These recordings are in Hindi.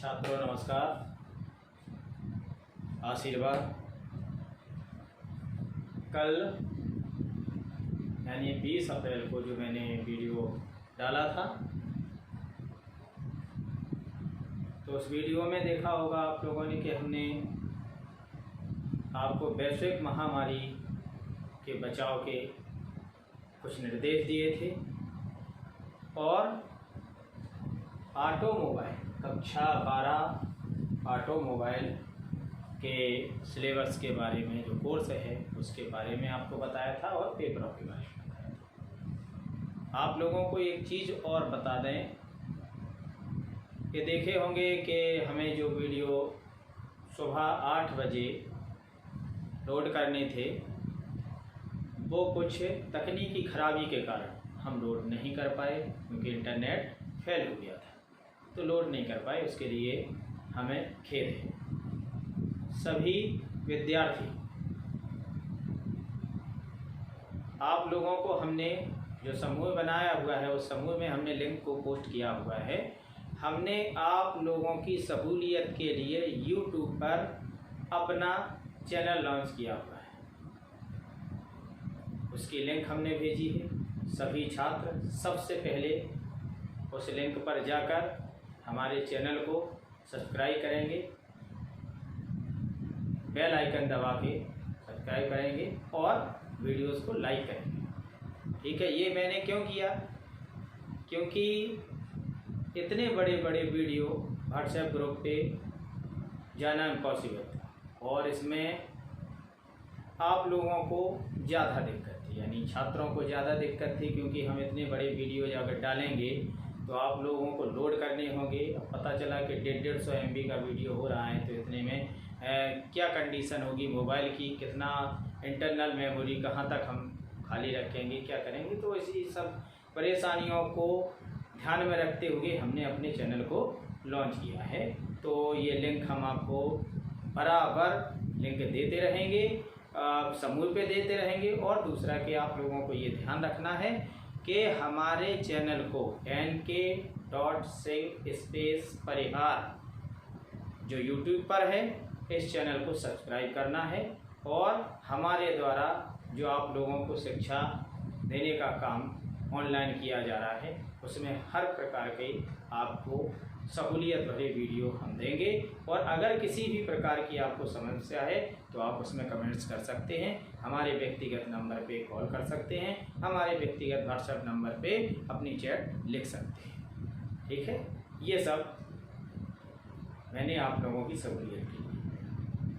छात्रों नमस्कार। आशीर्वाद कल यानी 20 अप्रैल को जो मैंने वीडियो डाला था, तो उस वीडियो में देखा होगा आप लोगों ने कि हमने आपको वैश्विक महामारी के बचाव के कुछ निर्देश दिए थे और ऑटोमोबाइल कक्षा 12 ऑटोमोबाइल के सिलेबस के बारे में जो कोर्स है उसके बारे में आपको बताया था और पेपरों के बारे में बताया था। आप लोगों को एक चीज़ और बता दें कि देखे होंगे कि हमें जो वीडियो सुबह 8 बजे लोड करने थे वो कुछ तकनीकी खराबी के कारण हम लोड नहीं कर पाए, क्योंकि इंटरनेट फेल हो गया था तो लोड नहीं कर पाए। उसके लिए हमें खेद है। सभी विद्यार्थी आप लोगों को हमने जो समूह बनाया हुआ है उस समूह में हमने लिंक को पोस्ट किया हुआ है। हमने आप लोगों की सहूलियत के लिए YouTube पर अपना चैनल लॉन्च किया हुआ है, उसकी लिंक हमने भेजी है। सभी छात्र सबसे पहले उस लिंक पर जाकर हमारे चैनल को सब्सक्राइब करेंगे, बेल आइकन दबा के सब्सक्राइब करेंगे और वीडियोस को लाइक करेंगे। ठीक है, ये मैंने क्यों किया? क्योंकि इतने बड़े बड़े वीडियो व्हाट्सएप ग्रुप पे जाना इम्पॉसिबल था और इसमें आप लोगों को ज़्यादा दिक्कत थी, यानी छात्रों को ज़्यादा दिक्कत थी, क्योंकि हम इतने बड़े वीडियो अगर डालेंगे तो आप लोगों को लोड करने होंगे। अब पता चला कि 150 MB का वीडियो हो रहा है, तो इतने में क्या कंडीशन होगी मोबाइल की, कितना इंटरनल मेमोरी कहाँ तक हम खाली रखेंगे, क्या करेंगे। तो इसी सब परेशानियों को ध्यान में रखते हुए हमने अपने चैनल को लॉन्च किया है। तो ये लिंक हम आपको बराबर लिंक देते रहेंगे, समूह पे देते रहेंगे। और दूसरा कि आप लोगों को ये ध्यान रखना है कि हमारे चैनल को nk.sing_परिहार जो YouTube पर है इस चैनल को सब्सक्राइब करना है। और हमारे द्वारा जो आप लोगों को शिक्षा देने का काम ऑनलाइन किया जा रहा है उसमें हर प्रकार के आपको सहूलियत भरे वीडियो हम देंगे। और अगर किसी भी प्रकार की आपको समस्या है तो आप उसमें कमेंट्स कर सकते हैं, हमारे व्यक्तिगत नंबर पे कॉल कर सकते हैं, हमारे व्यक्तिगत व्हाट्सएप नंबर पे अपनी चैट लिख सकते हैं। ठीक है, ये सब मैंने आप लोगों की सहूलियत की।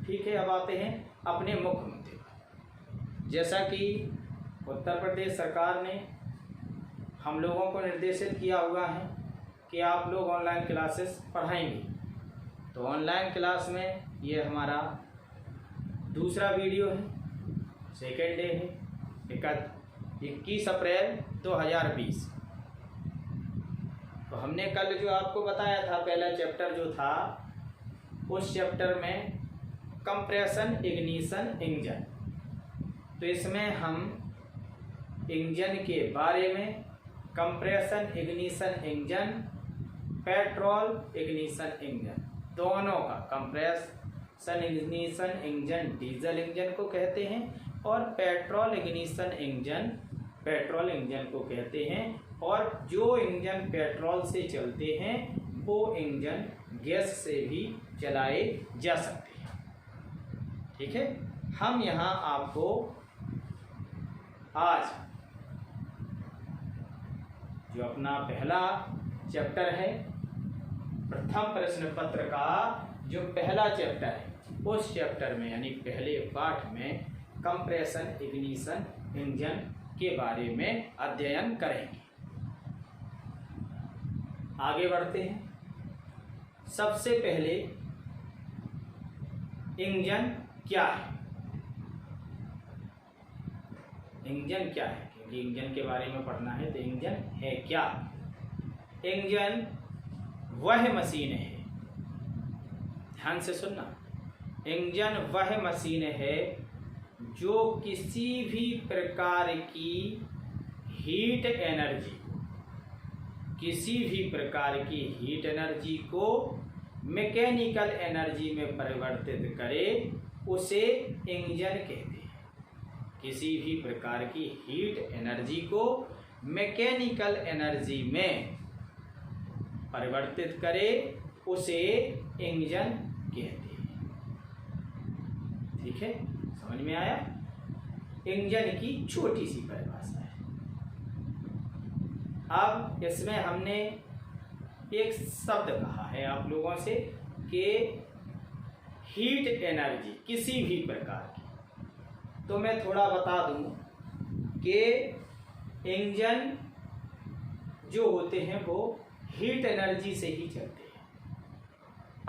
ठीक है, अब आते हैं अपने मुख्य मुद्दे पर। जैसा कि उत्तर प्रदेश सरकार ने हम लोगों को निर्देशित किया हुआ है कि आप लोग ऑनलाइन क्लासेस पढ़ाएंगे, तो ऑनलाइन क्लास में ये हमारा दूसरा वीडियो है, सेकेंड डे है, 21 अप्रैल 2020। तो हमने कल जो आपको बताया था पहला चैप्टर जो था, उस चैप्टर में कंप्रेशन इग्निशन इंजन, तो इसमें हम इंजन के बारे में compression ignition engine, petrol ignition engine दोनों का, compression ignition engine diesel engine को कहते हैं और petrol ignition engine petrol engine को कहते हैं। और जो इंजन पेट्रोल से चलते हैं वो इंजन गैस से भी चलाए जा सकते हैं। ठीक है, हम यहाँ आपको आज जो अपना पहला चैप्टर है, प्रथम प्रश्न पत्र का जो पहला चैप्टर है, उस चैप्टर में यानी पहले पाठ में कंप्रेशन इग्निशन इंजन के बारे में अध्ययन करेंगे। आगे बढ़ते हैं। सबसे पहले इंजन क्या है? इंजन क्या है, क्योंकि इंजन के बारे में पढ़ना है, तो इंजन है क्या? इंजन वह मशीन है, ध्यान से सुनना, इंजन वह मशीन है जो किसी भी प्रकार की हीट एनर्जी, किसी भी प्रकार की हीट एनर्जी को मैकेनिकल एनर्जी में परिवर्तित करे उसे इंजन कहते हैं। किसी भी प्रकार की हीट एनर्जी को मैकेनिकल एनर्जी में परिवर्तित करे उसे इंजन कहते हैं। ठीक है, समझ में आया? इंजन की छोटी सी परिभाषा है। अब इसमें हमने एक शब्द कहा है आप लोगों से कि हीट एनर्जी किसी भी प्रकार की, तो मैं थोड़ा बता दूं कि इंजन जो होते हैं वो हीट एनर्जी से ही चलते हैं।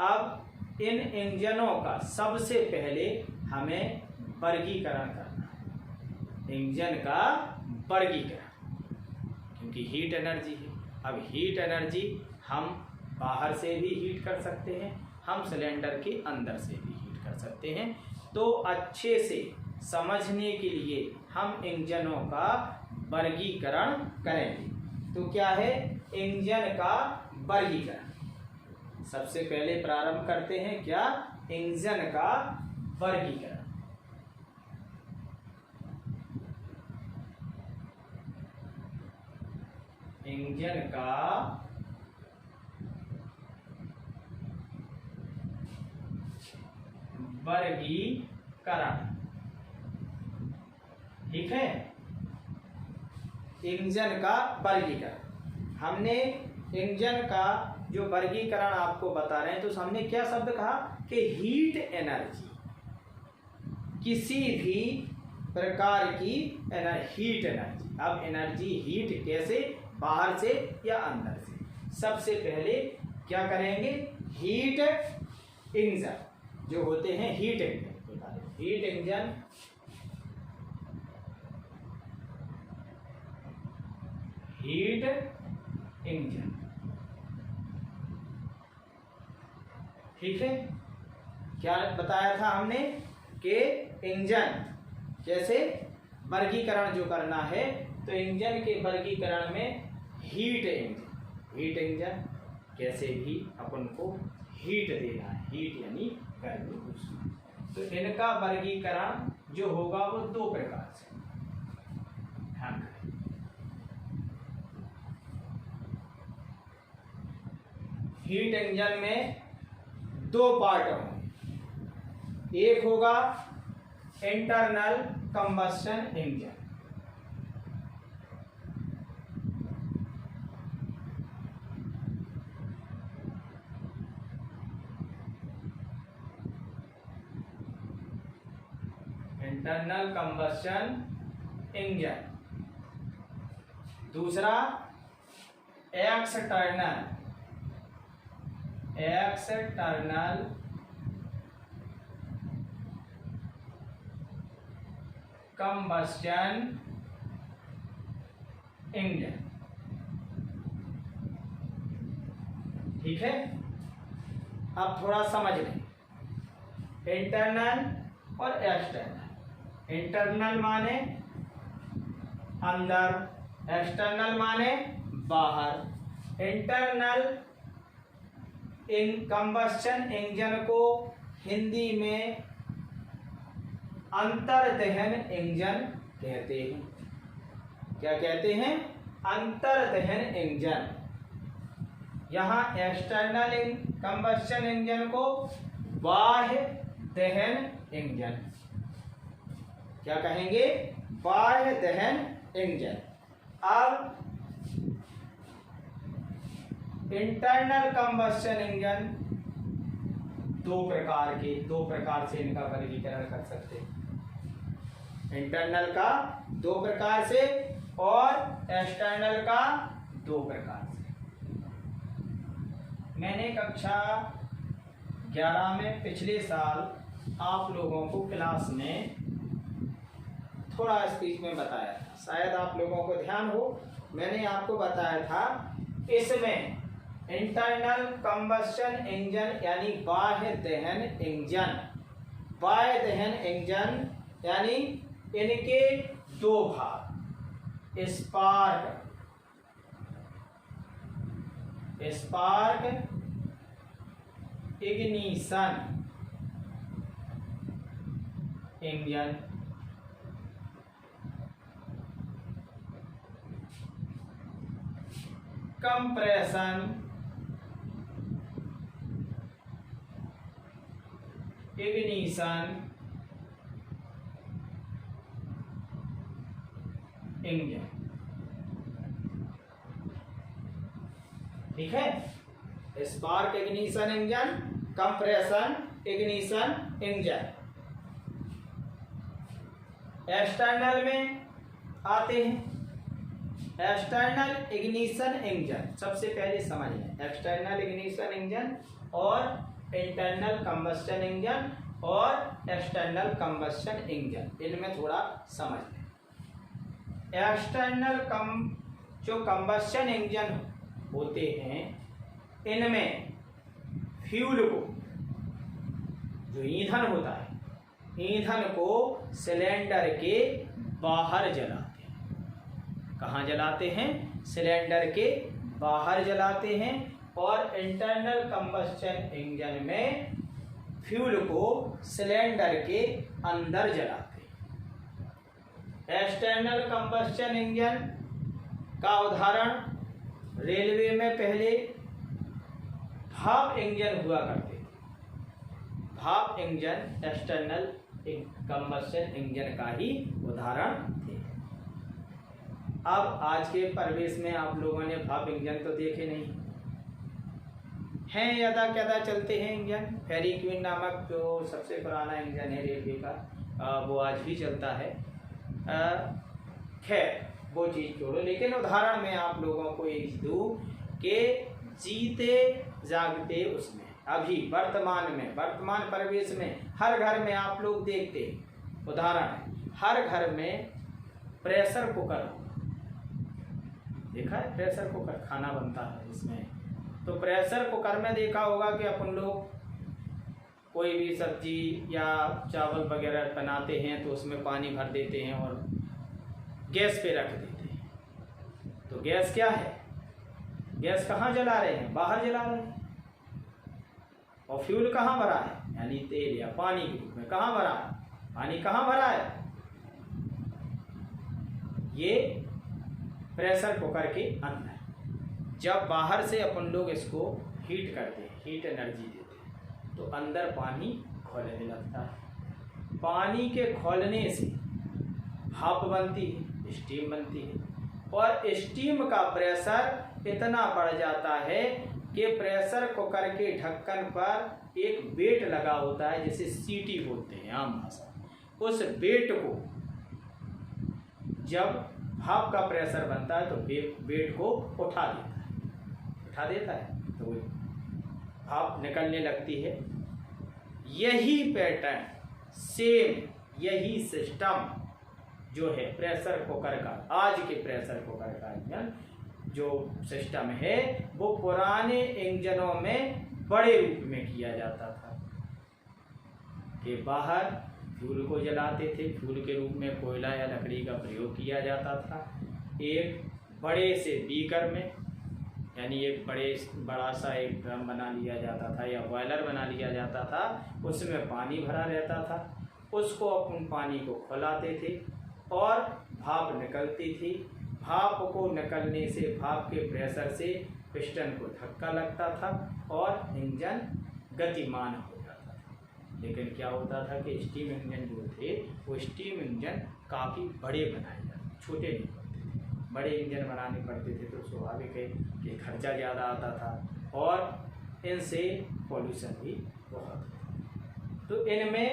अब इन इंजनों का सबसे पहले हमें वर्गीकरण करना है। इंजन का वर्गीकरण, क्योंकि हीट एनर्जी है। अब हीट एनर्जी हम बाहर से भी हीट कर सकते हैं, हम सिलेंडर के अंदर से भी हीट कर सकते हैं। तो अच्छे से समझने के लिए हम इंजनों का वर्गीकरण करेंगे। तो क्या है इंजन का वर्गीकरण? सबसे पहले प्रारंभ करते हैं क्या? इंजन का वर्गीकरण। इंजन का वर्गीकरण। ठीक है, इंजन का वर्गीकरण। हमने इंजन का जो वर्गीकरण आपको बता रहे हैं, तो हमने क्या शब्द कहा कि हीट एनर्जी, किसी भी प्रकार की हीट एनर्जी। अब एनर्जी हीट कैसे? बाहर से या अंदर से। सबसे पहले क्या करेंगे? हीट इंजन जो होते हैं, heat engine, heat engine heat engine. ठीक है, क्या बताया था हमने कि इंजन कैसे वर्गीकरण जो करना है, तो इंजन के वर्गीकरण में हीट इंजन कैसे भी अपन को हीट देना है, हीट यानी गर्मी। तो इनका वर्गीकरण जो होगा वो दो प्रकार से। ध्यान करें, हीट इंजन में दो पार्ट होंगे। एक होगा internal combustion engine, internal combustion engine. दूसरा एक्सटर्नल कंबस्शन इंजन। ठीक है, अब थोड़ा समझ लें इंटरनल और एक्सटर्नल। इंटरनल माने अंदर, एक्सटर्नल माने बाहर। इंटरनल कंबस्शन इंजन को हिंदी में अंतर्दहन इंजन कहते हैं। क्या कहते हैं? अंतर्दहन इंजन। यहाँ एक्सटर्नल कंबस्शन इंजन को बाह्य दहन इंजन क्या कहेंगे? बाह्य दहन इंजन। अब इंटरनल कंबस्शन इंजन दो प्रकार से इनका वर्गीकरण कर सकते हैं। इंटरनल का दो प्रकार से और एक्सटर्नल का दो प्रकार से। मैंने कक्षा 11 में पिछले साल आप लोगों को क्लास में थोड़ा स्पीच में बताया था, शायद आप लोगों को ध्यान हो। मैंने आपको बताया था इसमें इंटरनल कंबस्शन इंजन यानी बाह्य दहन इंजन, बाह्य दहन इंजन यानी इनके दो भाग, spark ignition engine, compression ignition engine. ठीक है, spark ignition engine, compression ignition engine. External में आते हैं, एक्सटर्नल इग्निशन इंजन सबसे पहले समझ लें। एक्सटर्नल इग्निशन इंजन और इंटरनल कंबस्शन इंजन और एक्सटर्नल कंबस्शन इंजन, इनमें थोड़ा समझ लें। एक्सटर्नल जो कंबस्शन इंजन होते हैं, इनमें फ्यूल को, जो ईंधन होता है, ईंधन को सिलेंडर के बाहर जलाते हैं। कहाँ जलाते हैं? सिलेंडर के बाहर जलाते हैं। और इंटरनल कंबस्शन इंजन में फ्यूल को सिलेंडर के अंदर जलाते हैं। एक्सटर्नल कंबस्शन इंजन का उदाहरण, रेलवे में पहले भाप इंजन हुआ करते थे। भाप इंजन एक्सटर्नल कंबस्शन इंजन का ही उदाहरण थे। अब आज के परिवेश में आप लोगों ने भाप इंजन तो देखे नहीं हैं, यदा कदा चलते हैं इंजन। फेरी क्वीन नामक जो सबसे पुराना इंजन है रेलवे का, वो आज भी चलता है। खैर वो चीज़ छोड़ो, लेकिन उदाहरण में आप लोगों को एक दूँ कि जीते जागते उसमें अभी वर्तमान परिवेश में हर घर में आप लोग देखते हैं, उदाहरण हर घर में प्रेशर कुकर देखा है। प्रेशर कुकर खाना बनता है इसमें। तो प्रेशर कुकर में देखा होगा कि अपन लोग कोई भी सब्जी या चावल वगैरह बनाते हैं तो उसमें पानी भर देते हैं और गैस पे रख देते हैं। तो गैस क्या है? गैस कहाँ जला रहे हैं? बाहर जला रहे हैं। और फ्यूल कहाँ भरा है? यानी तेल या पानी के रूप में कहाँ भरा है? पानी कहाँ भरा है? ये प्रेशर कुकर के अंदर। जब बाहर से अपन लोग इसको हीट करते हैं, हीट एनर्जी देते हैं, तो अंदर पानी खौलने लगता है। पानी के खौलने से भाप बनती है, स्टीम बनती है। और स्टीम का प्रेशर इतना बढ़ जाता है कि प्रेशर कुकर के ढक्कन पर एक वेट लगा होता है, जिसे सीटी बोलते हैं आम भाषा। उस वेट को जब भाप का प्रेशर बनता है तो वेट को उठा देता है तो भाप निकलने लगती है। यही पैटर्न, सेम यही सिस्टम जो है प्रेशर कुकर का, आज के प्रेशर कुकर का इंजन जो सिस्टम है, वो पुराने इंजनों में बड़े रूप में किया जाता था कि बाहर फ्यूल को जलाते थे। फ्यूल के रूप में कोयला या लकड़ी का प्रयोग किया जाता था। एक बड़े से बीकर में, यानी एक बड़ा सा एक ड्रम बना लिया जाता था या बॉयलर बना लिया जाता था, उसमें पानी भरा रहता था। उसको अपन पानी को खौलाते थे और भाप निकलती थी। भाप को निकलने से, भाप के प्रेशर से पिस्टन को धक्का लगता था और इंजन गतिमान हो जाता था। लेकिन क्या होता था कि स्टीम इंजन जो थे, वो स्टीम इंजन काफ़ी बड़े बनाए जाते, छोटे नहीं पड़ते थे। बड़े इंजन बनाने पड़ते थे तो स्वाभाविक है कि खर्चा ज़्यादा आता था और इनसे पॉल्यूशन भी बहुत। तो इनमें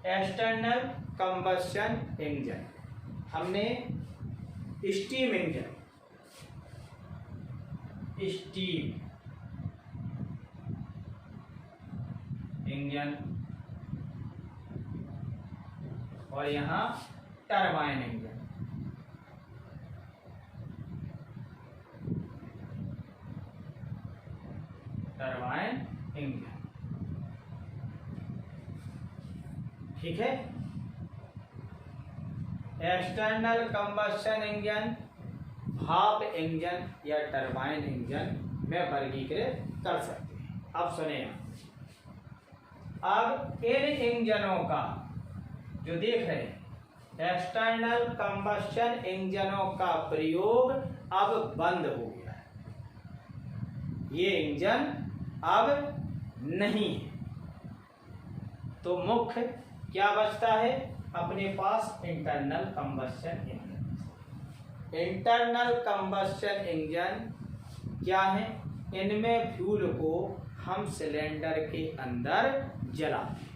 एक्सटर्नल कंबस्शन इंजन, हमने स्टीम इंजन, स्टीम इंजन और यहाँ टरबाइन इंजन। टरबाइन इंजन, ठीक है। एक्सटर्नल कंबस्शन इंजन भाप इंजन या टरबाइन इंजन में वर्गीकृत कर सकते हैं। अब सुने, अब इन इंजनों का जो देख रहे हैं एक्सटर्नल कंबस्शन इंजनों का प्रयोग अब बंद हो गया है। ये इंजन अब नहीं है, तो मुख्य क्या बचता है अपने पास? Internal combustion engine. Internal combustion engine क्या है? इनमें फ्यूल को हम सिलेंडर के अंदर जलाते हैं।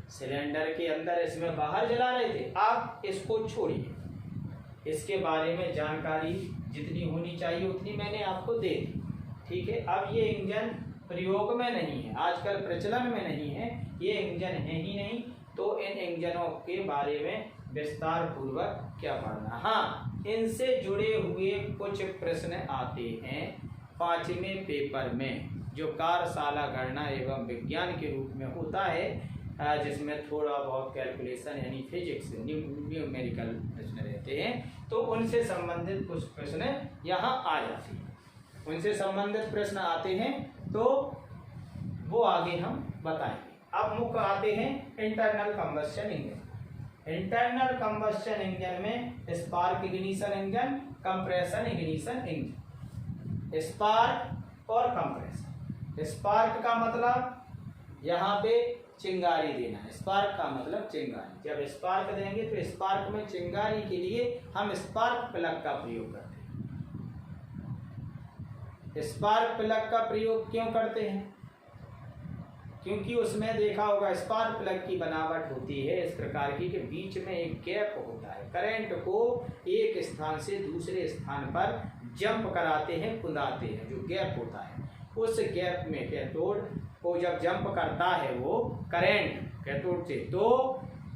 सिलेंडर के अंदर इसमें बाहर जला रहे थे, आप इसको छोड़िए, इसके बारे में जानकारी जितनी होनी चाहिए उतनी मैंने आपको दे दी, ठीक है। अब ये इंजन प्रयोग में नहीं है, आजकल प्रचलन में नहीं है, ये इंजन है ही नहीं, तो इन इंजनों के बारे में विस्तार पूर्वक क्या पढ़ना। हाँ, इनसे जुड़े हुए कुछ प्रश्न आते हैं 5वें पेपर में, जो कार्यशाला गणना एवं विज्ञान के रूप में होता है, जिसमें थोड़ा बहुत कैलकुलेशन यानी फिजिक्स न्यूमेरिकल प्रश्न रहते हैं, तो उनसे संबंधित कुछ प्रश्न यहाँ आ जाते हैं। उनसे संबंधित प्रश्न आते हैं तो वो आगे हम बताएंगे। अब मुख्य आते हैं internal combustion engine. Internal combustion engine में spark ignition engine, compression ignition engine. Spark और कंप्रेशन। स्पार्क का मतलब यहाँ पे चिंगारी देना है, स्पार्क का मतलब चिंगारी। जब स्पार्क देंगे तो स्पार्क में चिंगारी के लिए हम स्पार्क प्लग का प्रयोग करते हैं। स्पार्क प्लग का प्रयोग क्यों करते हैं? क्योंकि उसमें देखा होगा स्पार्क प्लग की बनावट होती है इस प्रकार की कि बीच में एक गैप होता है, करंट को एक स्थान से दूसरे स्थान पर जंप कराते हैं, कुदाते हैं, जो गैप होता है उस गैप में कैथोड को जब जंप करता है वो करंट कैथोड से, तो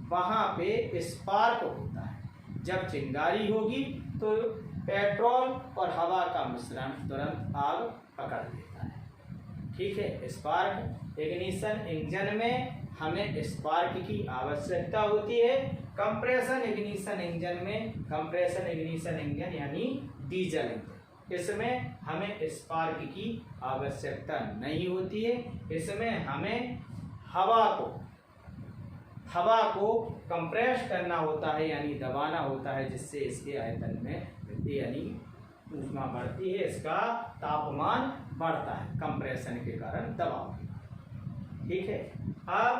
वहाँ पे स्पार्क होता है। जब चिंगारी होगी तो पेट्रोल और हवा का मिश्रण तुरंत आग पकड़ लेता है, ठीक है। स्पार्क इग्निशन इंजन में हमें स्पार्क की आवश्यकता होती है। कंप्रेशन इग्निशन इंजन में, कंप्रेशन इग्निशन इंजन यानी डीजल इंजन, इसमें हमें स्पार्क की आवश्यकता नहीं होती है। इसमें हमें हवा को कंप्रेस करना होता है यानी दबाना होता है, जिससे इसके आयतन में वृद्धि यानी ऊष्मा बढ़ती है, इसका तापमान बढ़ता है कंप्रेशन के कारण दबाव, ठीक है। अब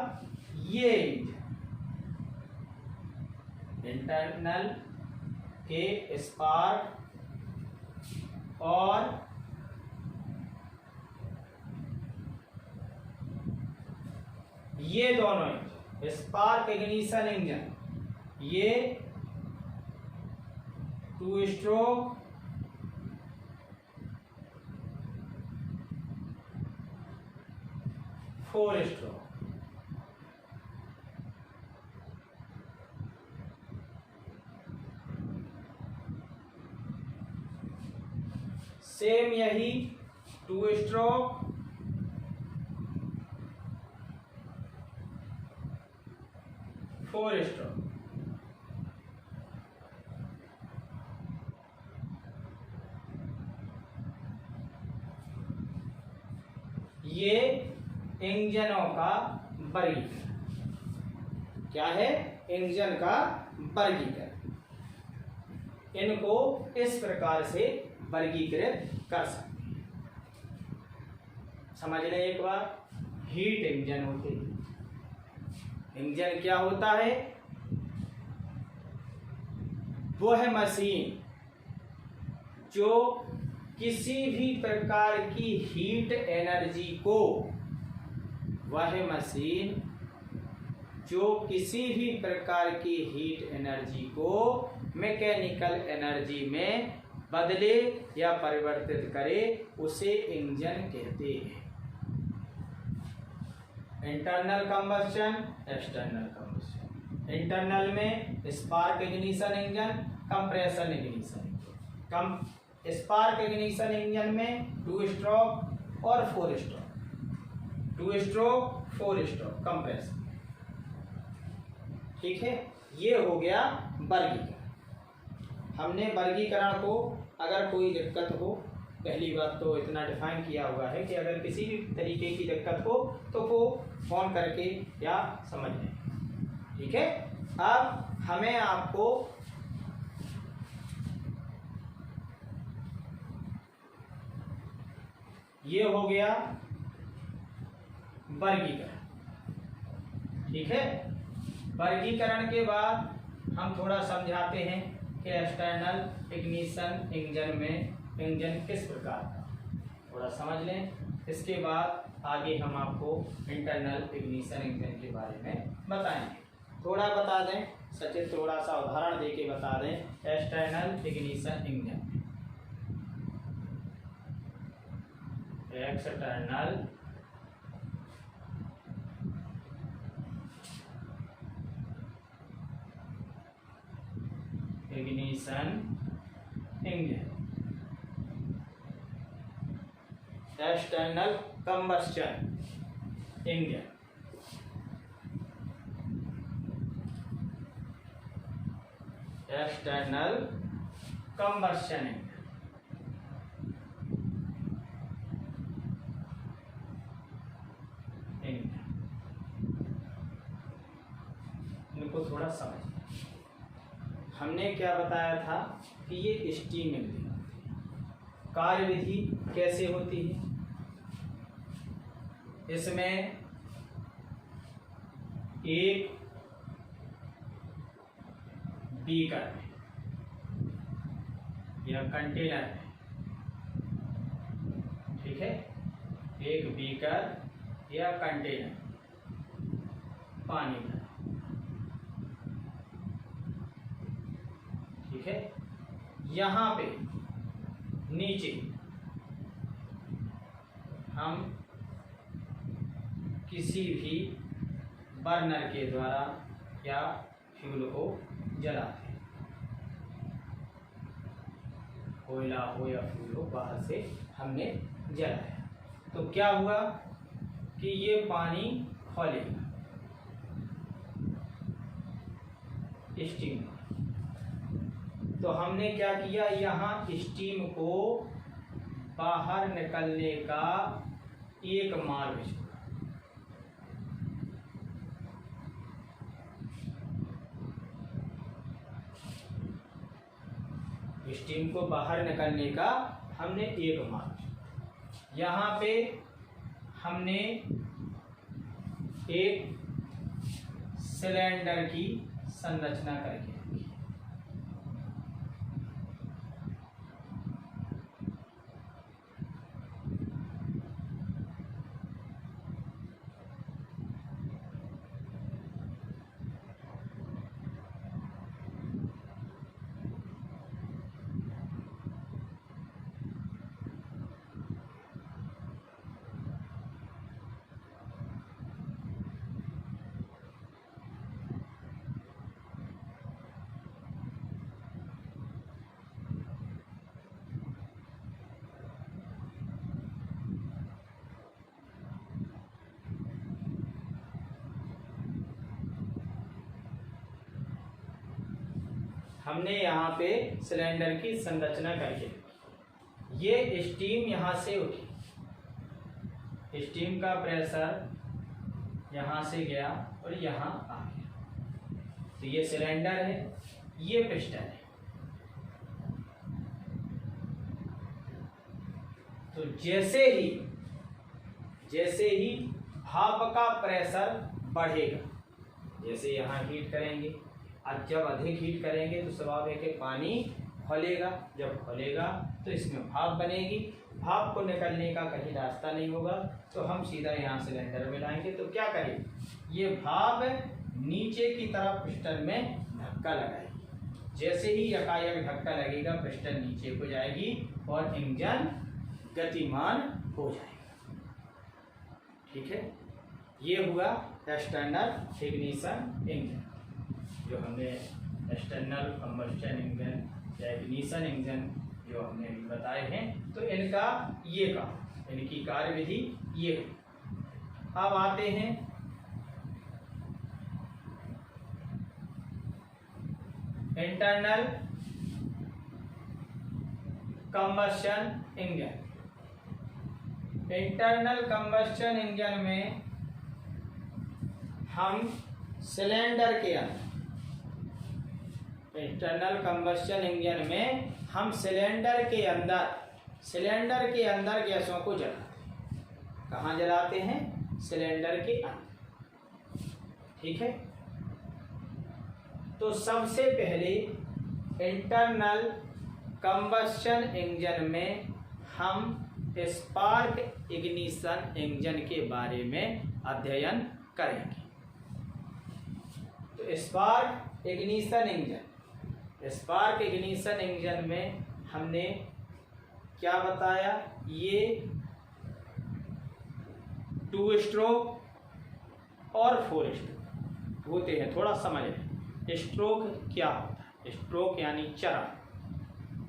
ये इंटरनल के स्पार्क और ये दोनों इंजन, स्पार्क इग्निशन इंजन, ये 2 स्ट्रोक फोर स्ट्रोक, सेम यही 2 स्ट्रोक 4 स्ट्रोक। ये इंजनों का वर्गीकरण क्या है? इंजन का वर्गीकरण। इनको इस प्रकार से वर्गीकृत कर सकते हैं। समझ लें एक बार, हीट इंजन होते हैं। इंजन क्या होता है? वो है मशीन जो किसी भी प्रकार की हीट एनर्जी को, वह मशीन जो किसी भी प्रकार की हीट एनर्जी को मैकेनिकल एनर्जी में बदले या परिवर्तित करे, उसे इंजन कहते हैं। Internal combustion, external combustion. Internal में spark ignition engine, compression ignition. Spark ignition engine में 2 स्ट्रोक और 4 स्ट्रोक, 2 स्ट्रोक 4 स्ट्रोक कंप्रेशन, ठीक है। ये हो गया वर्गीकरण। हमने वर्गीकरण को, अगर कोई दिक्कत हो पहली बात तो इतना डिफाइन किया हुआ है कि अगर किसी भी तरीके की दिक्कत हो तो वो फ़ोन करके या समझ लें। ठीक है, अब हमें आपको ये हो गया वर्गीकरण। ठीक है, वर्गीकरण के बाद हम थोड़ा समझाते हैं कि एक्सटर्नल इग्निशन इंजन में इंजन किस प्रकार का, थोड़ा समझ लें। इसके बाद आगे हम आपको इंटरनल इग्निशन इंजन के बारे में बताएंगे। थोड़ा बता दें सचिन, थोड़ा सा उदाहरण देके बता दें external ignition engine. External ignition engine, external combustion engine, external combustion engine. इनको थोड़ा समझ, हमने क्या बताया था कि ये स्टीम इंजन कार्यविधि कैसे होती है। इसमें एक बीकर है या कंटेनर है, ठीक है, एक बीकर या कंटेनर पानी का, ठीक है। यहाँ पे नीचे हम किसी भी बर्नर के द्वारा या फ्यूल को जलाते हैं, कोयला हो या फ्यूल हो, बाहर से हमने जलाया तो क्या हुआ कि ये पानी खौलेगा स्टीम। तो हमने क्या किया, यहाँ स्टीम को बाहर निकलने का एक मार्ग छोड़ा। स्टीम को बाहर निकलने का हमने एक मार्ग, यहाँ पे हमने एक सिलेंडर की संरचना करके रखी। हमने यहाँ पे सिलेंडर की संरचना करके, ये स्टीम यहाँ से उठी, स्टीम का प्रेशर यहाँ से गया और यहाँ आ गया। तो ये सिलेंडर है, ये पिस्टन है। तो जैसे ही भाप का प्रेशर बढ़ेगा, जैसे यहाँ हीट करेंगे, अब जब अधिक हीट करेंगे तो स्वाभाविक है पानी खौलेगा, जब खौलेगा तो इसमें भाप बनेगी, भाप को निकलने का कहीं रास्ता नहीं होगा, तो हम सीधा यहाँ सिलेंडर में लाएंगे। तो क्या करेंगे, ये भाप नीचे की तरफ पिस्टन में धक्का लगाएगी, जैसे ही यकायक धक्का लगेगा पिस्टन नीचे को जाएगी और इंजन गतिमान हो जाएगा। ठीक है, ये हुआ एक्सटर्नल इग्निशन इंजन, जो हमने एक्सटर्नल कंबस्शन इंजन या इग्निशन इंजन जो हमने बताए हैं। तो इनका ये काम, इनकी कार्यविधि ये है। अब आते हैं internal combustion engine. Internal combustion engine में हम सिलेंडर के अंदर, इंटरनल कंबशन इंजन में हम सिलेंडर के अंदर गैसों को जलाते हैं। कहाँ जलाते हैं? सिलेंडर के अंदर। ठीक है। तो सबसे पहले इंटरनल कंबशन इंजन में हम स्पार्क इग्निशन इंजन के बारे में अध्ययन करेंगे। तो स्पार्क इग्निशन इंजन में हमने क्या बताया? ये 2 स्ट्रोक और 4 स्ट्रोक होते हैं। थोड़ा समझ लें स्ट्रोक क्या होता है। स्ट्रोक यानी चरण,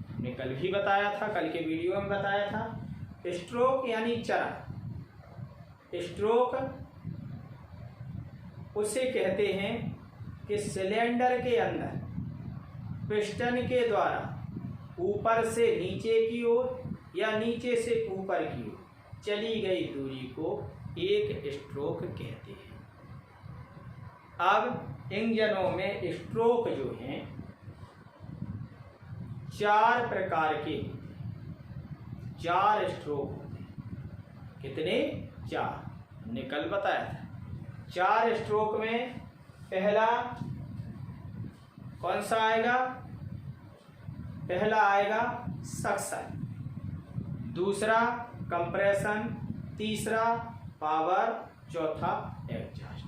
हमने कल भी बताया था, कल के वीडियो में बताया था। स्ट्रोक यानी चरण। स्ट्रोक उसे कहते हैं कि सिलेंडर के अंदर पिस्टन के द्वारा ऊपर से नीचे की ओर या नीचे से ऊपर की ओर चली गई दूरी को एक स्ट्रोक कहते हैं। अब इंजनों में स्ट्रोक जो हैं 4 प्रकार के, 4 स्ट्रोक होते हैं। कितने? 4। हमने कल बताया था। 4 स्ट्रोक में पहला कौन सा आएगा? पहला आएगा सक्शन, दूसरा कंप्रेशन, तीसरा पावर, चौथा एग्जॉस्ट।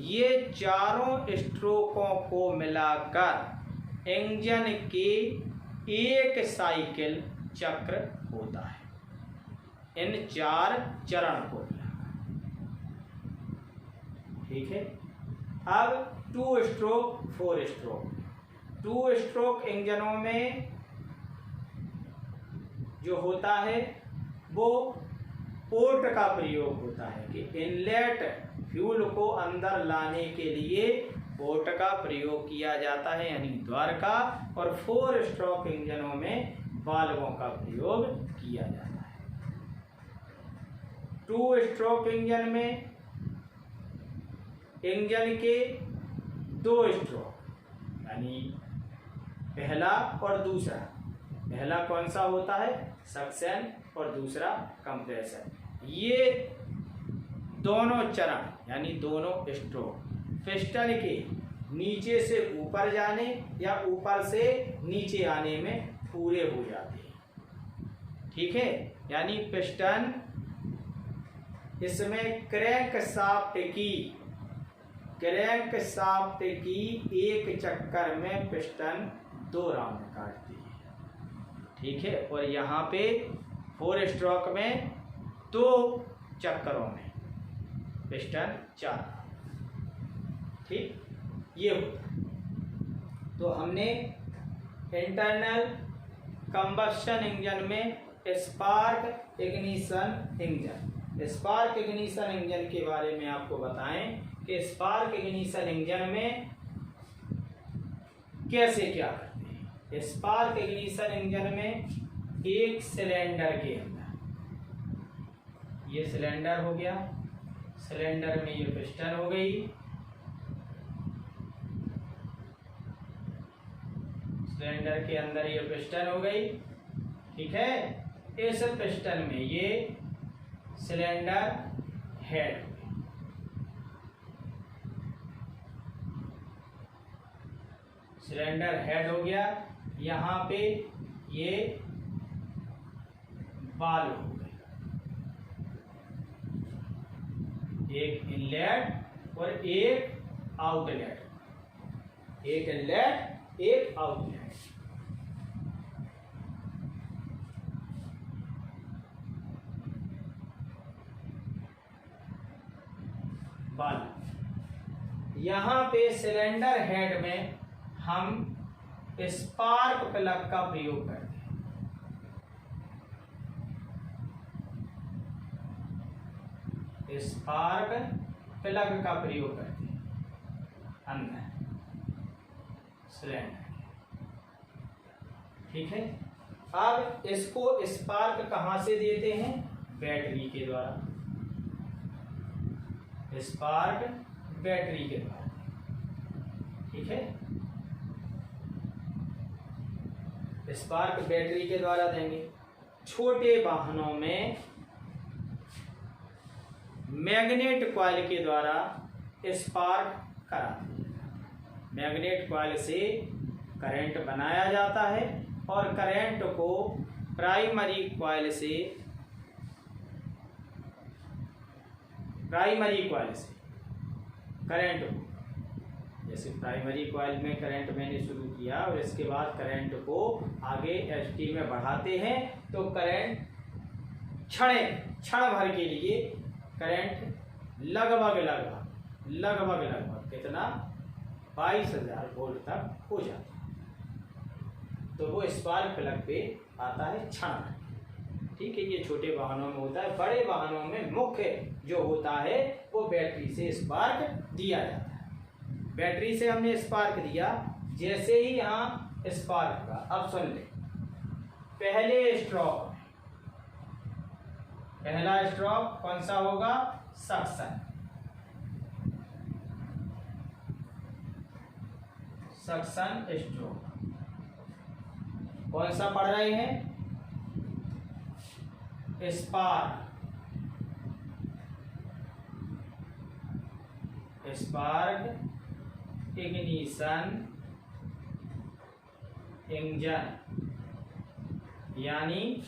ये चारों स्ट्रोकों को मिलाकर इंजन के एक साइकिल चक्र होता है। इन 4 चरण को मिलाकर। ठीक है। अब 2 स्ट्रोक 4 स्ट्रोक। 2 स्ट्रोक इंजनों में जो होता है वो पोर्ट का प्रयोग होता है कि इनलेट फ्यूल को अंदर लाने के लिए पोर्ट का प्रयोग किया जाता है, यानी द्वार का। और 4 स्ट्रोक इंजनों में वाल्वों का प्रयोग किया जाता है। 2 स्ट्रोक इंजन में इंजन के 2 स्ट्रोक, यानी पहला और दूसरा। पहला कौन सा होता है? सक्शन, और दूसरा कंप्रेशन। ये दोनों चरण यानी दोनों स्ट्रोक पिस्टन के नीचे से ऊपर जाने या ऊपर से नीचे आने में पूरे हो जाते हैं। ठीक है। यानी पिस्टन इसमें क्रैंक शाफ्ट की एक चक्कर में पिस्टन 2 राउंड काटती है। ठीक है। और यहाँ पे 4 स्ट्रोक में 2 चक्करों में पिस्टन 4। ठीक, ये होता है। तो हमने इंटरनल कंबशन इंजन में स्पार्क इग्निशन इंजन के बारे में आपको बताएं कि स्पार्क इग्निशन इंजन में कैसे क्या करते हैं। स्पार्क इग्निशन इंजन में एक सिलेंडर के अंदर, ये सिलेंडर हो गया, सिलेंडर में ये पिस्टन हो गई, सिलेंडर के अंदर ये पिस्टन हो गई। ठीक है। इस पिस्टन में ये सिलेंडर हेड, सिलेंडर हेड हो गया। यहाँ पे ये वाल्व हो गए, एक इनलेट और एक आउटलेट, एक इनलेट एक आउटलेट। वाल्व। यहाँ पे सिलेंडर हेड में हम स्पार्क प्लग का प्रयोग करते हैं। स्पार्क प्लग का प्रयोग करते हैं अंदर सिलेंडर। ठीक है। अब इसको स्पार्क कहाँ से देते हैं? बैटरी के द्वारा। स्पार्क बैटरी के द्वारा, ठीक है। स्पार्क बैटरी के द्वारा देंगे। छोटे वाहनों में मैग्नेट कॉइल के द्वारा स्पार्क कराते हैं। मैग्नेट कॉइल से करंट बनाया जाता है और करंट को प्राइमरी कॉइल से करंट को, जैसे प्राइमरी कॉइल में करंट मैंने शुरू किया और इसके बाद करंट को आगे एसटी में बढ़ाते हैं तो करंट क्षण भर के लिए करंट लगभग कितना 22,000 वोल्ट तक हो जाता है। तो वो स्पार्क प्लग पे आता है क्षण भर, ठीक है। ये छोटे वाहनों में होता है। बड़े वाहनों में मुख्य जो होता है वो बैटरी से स्पार्क दिया जाता है। बैटरी से हमने स्पार्क दिया, जैसे ही यहाँ स्पार्क का, अब सुन ले, पहले स्ट्रोक, पहला स्ट्रोक कौन सा होगा? सक्शन। सक्शन स्ट्रोक कौन सा पढ़ रहे हैं? स्पार्क। स्पार्क इग्निशन इंजन, यानी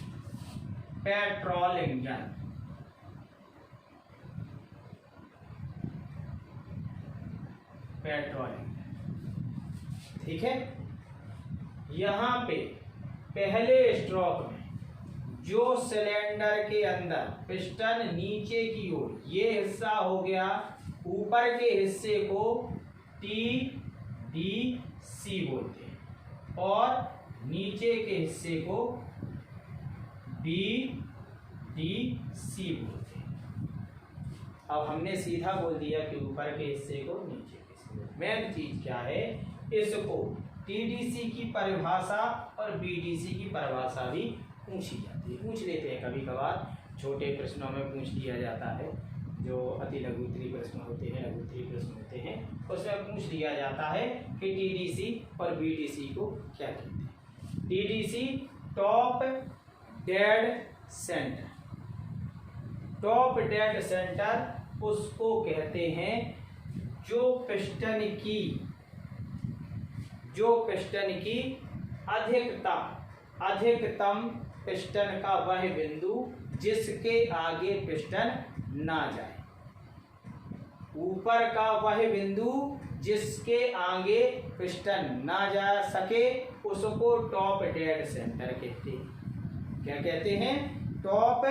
पेट्रोल इंजन। पेट्रोल इंजन, ठीक है। यहां पे पहले स्ट्रोक में जो सिलेंडर के अंदर पिस्टन नीचे की ओर, ये हिस्सा हो गया, ऊपर के हिस्से को TDC बोलते हैं और नीचे के हिस्से को BDC बोलते हैं। अब हमने सीधा बोल दिया कि ऊपर के हिस्से को नीचे के हिस्से को। मेन चीज क्या है? इसको TDC की परिभाषा और BDC की परिभाषा भी पूछी जाती है, पूछ लेते हैं कभी कभार। छोटे प्रश्नों में पूछ लिया जाता है, जो अति लघु उत्तरीय प्रश्न होते हैं, लघु उत्तरीय प्रश्न होते हैं, उसमें पूछ लिया जाता है कि TDC और BDC को क्या कहते हैं। TDC top dead centre. Top dead centre उसको कहते हैं जो पिस्टन की अधिकतम पिस्टन का वह बिंदु जिसके आगे पिस्टन ना जाए। ऊपर का वह बिंदु जिसके आगे पिस्टन ना जा सके उसको टॉप डेड सेंटर कहते हैं। क्या कहते हैं? Top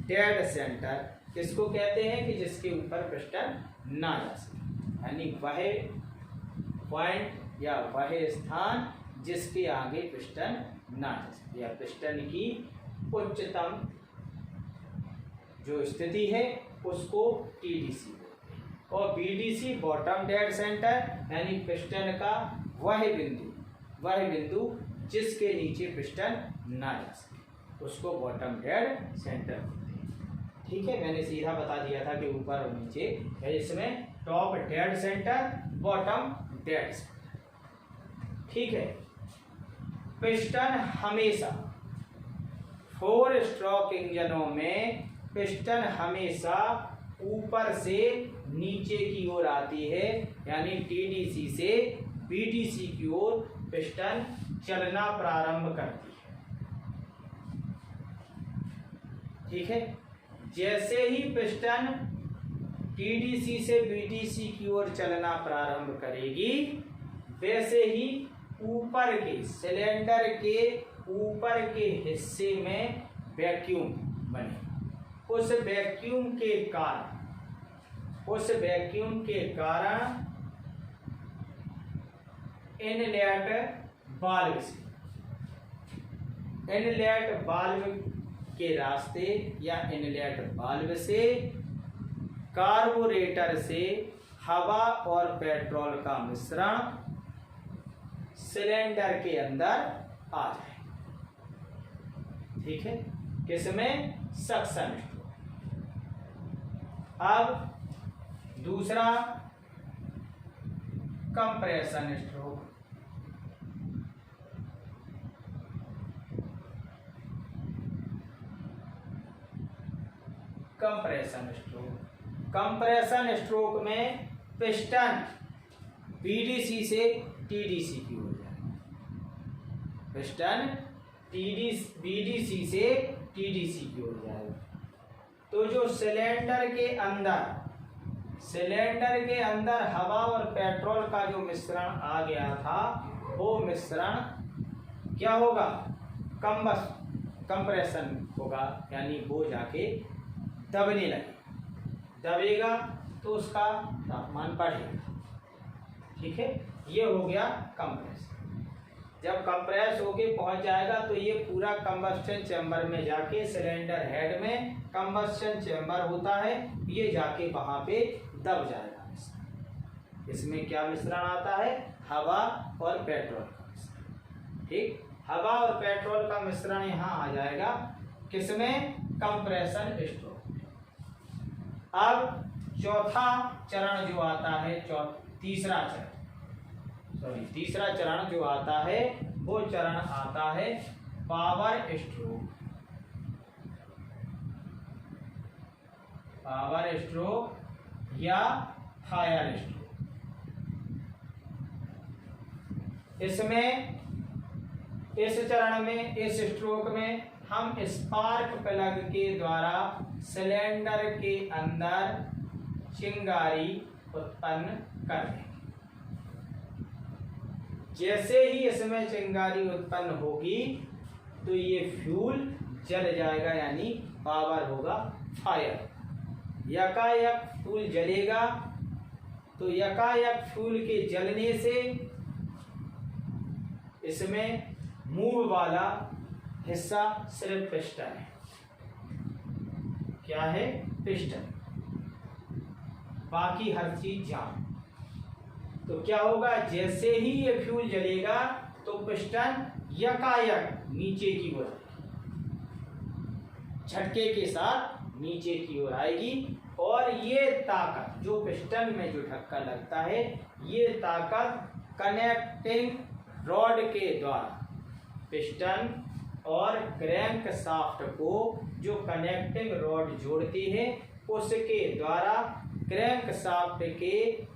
dead centre. किसको कहते हैं? कि जिसके ऊपर पिस्टन ना जा सके, यानी वह पॉइंट या वह स्थान जिसके आगे पिस्टन ना जा सके, या पिस्टन की उच्चतम जो स्थिति है उसको TDC बोलते हैं। और BDC बॉटम डेड सेंटर, यानी पिस्टन का वह बिंदु जिसके नीचे पिस्टन ना जा सके उसको बॉटम डेड सेंटर बोलते हैं, ठीक है। मैंने सीधा बता दिया था कि ऊपर और नीचे, इसमें top dead centre, bottom dead centre, ठीक है। पिस्टन हमेशा 4 स्ट्रोक इंजनों में पिस्टन हमेशा ऊपर से नीचे की ओर आती है, यानी TDC से BDC की ओर पिस्टन चलना प्रारंभ करती है, ठीक है। जैसे ही पिस्टन TDC से BDC की ओर चलना प्रारंभ करेगी, वैसे ही ऊपर के सिलेंडर के ऊपर के हिस्से में वैक्यूम बने। उस वैक्यूम के कारण इनलेट वाल्व के रास्ते या इनलेट वाल्व से कार्बोरेटर से हवा और पेट्रोल का मिश्रण सिलेंडर के अंदर आ जाए। ठीक है, किसमें? Suction stroke. अब दूसरा compression stroke. Compression stroke, compression stroke में पिस्टन बीडीसी से टीडीसी की ओर जाएगा। पिस्टन बीडीसी से टीडीसी की ओर जाएगा। तो जो सिलेंडर के अंदर हवा और पेट्रोल का जो मिश्रण आ गया था, वो मिश्रण क्या होगा? कंप्रेशन होगा, यानी वो जाके दबने लगे। दबेगा तो उसका तापमान बढ़ेगा। ठीक है, ये हो गया कंप्रेस। जब कंप्रेस होके पहुंच जाएगा तो ये पूरा कंबस्शन चैम्बर में जाके, सिलेंडर हेड में कंबस्शन चैम्बर होता है, ये जाके वहां पे दब जाएगा। इसमें क्या मिश्रण आता है? हवा और पेट्रोल का मिश्रण। ठीक, हवा और पेट्रोल का मिश्रण यहाँ आ जाएगा किसमें? कंप्रेशन स्ट्रोक में। अब चौथा चरण जो आता है, तीसरा चरण जो आता है, वो चरण आता है पावर स्ट्रोक। पावर स्ट्रोक या फायर स्ट्रोक। इसमें, इस चरण में, इस स्ट्रोक में हम स्पार्क प्लग के द्वारा सिलेंडर के अंदर चिंगारी उत्पन्न कर देंगे। जैसे ही इसमें चिंगारी उत्पन्न होगी तो ये फ्यूल जल जाएगा, यानी पावर होगा फायर। यकायक फ्यूल जलेगा तो यकायक फ्यूल के जलने से इसमें मूव वाला हिस्सा सिर्फ पिस्टन है। क्या है? पिस्टन। बाकी हर चीज जाम। तो क्या होगा? जैसे ही ये फ्यूल जलेगा तो पिस्टन यकायक नीचे की ओर, झटके के साथ नीचे की ओर आएगी, और ये ताकत जो पिस्टन में जो धक्का लगता है, ये ताकत कनेक्टिंग रॉड के द्वारा, पिस्टन और क्रैंक शाफ्ट को जो कनेक्टिंग रॉड जोड़ती है, उसके द्वारा क्रैंक शाफ्ट के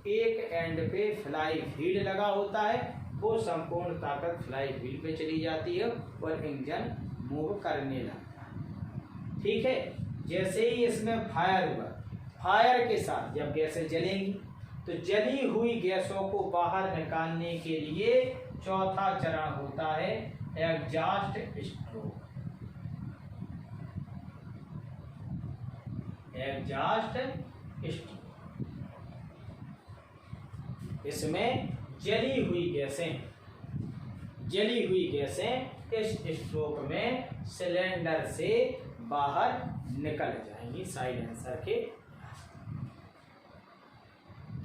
एक एंड पे फ्लाई व्हील लगा होता है, वो संपूर्ण ताकत फ्लाई व्हील पे चली जाती है और इंजन मूव करने लगता है। ठीक है, जैसे ही इसमें फायर हुआ, फायर के साथ जब गैसें जलेंगी तो जली हुई गैसों को बाहर निकालने के लिए चौथा चरण होता है एग्जॉस्ट स्ट्रोक। एग्जॉस्ट स्ट्रोक, इसमें जली हुई गैसें इस स्ट्रोक में सिलेंडर से बाहर निकल जाएंगी साइलेंसर के।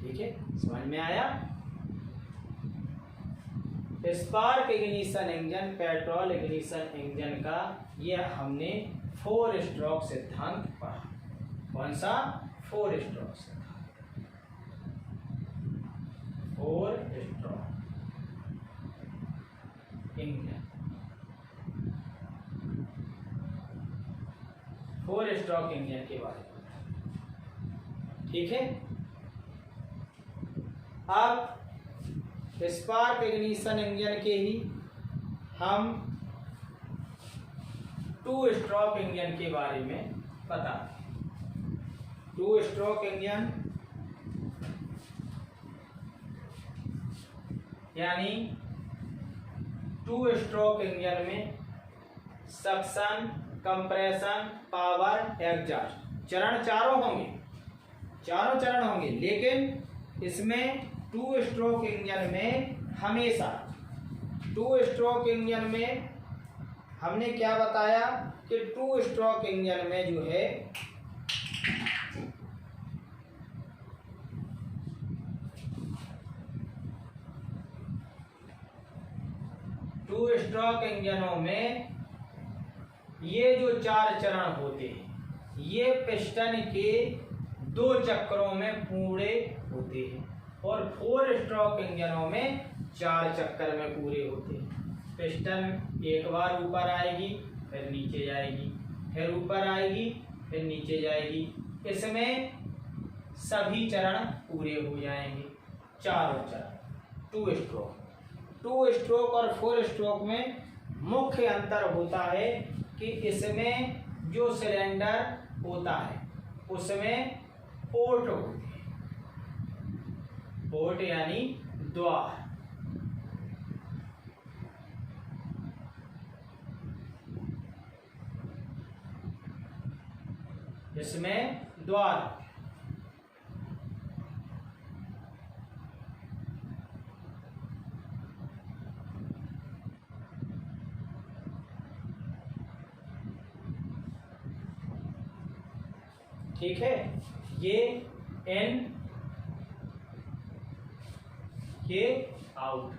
ठीक है, समझ में आया? Spark ignition engine, petrol ignition engine का ये हमने 4 स्ट्रोक सिद्धांत पढ़ा। कौन सा? 4 स्ट्रोक सिद्धांत। 4 स्ट्रोक इंजन, 4 स्ट्रोक इंजन के बारे में। ठीक है, अब स्पार्क इग्निशन इंजन के ही हम 2 स्ट्रोक इंजन के बारे में बताते हैं। 2 स्ट्रोक इंजन यानी 2 स्ट्रोक इंजन में सक्शन, कंप्रेशन, पावर, एग्जॉस्ट चरण चारों चरण होंगे, लेकिन इसमें 2 स्ट्रोक इंजन में हमेशा 2 स्ट्रोक इंजन में हमने क्या बताया कि 2 स्ट्रोक इंजन में जो है टू स्ट्रोक इंजनों में ये जो 4 चरण होते हैं ये पिस्टन के 2 चक्रों में पूरे होते हैं और 4 स्ट्रोक इंजनों में 4 चक्कर में पूरे होते हैं। पिस्टन एक बार ऊपर आएगी फिर नीचे जाएगी, फिर ऊपर आएगी फिर नीचे जाएगी। इसमें सभी चरण पूरे हो जाएंगे, चारों चरण। 2 स्ट्रोक और 4 स्ट्रोक में मुख्य अंतर होता है कि इसमें जो सिलेंडर होता है उसमें पोर्ट होते हैं। पोर्ट यानी द्वार। इसमें द्वार होते हैं। ठीक है, ये इन, ये आउट,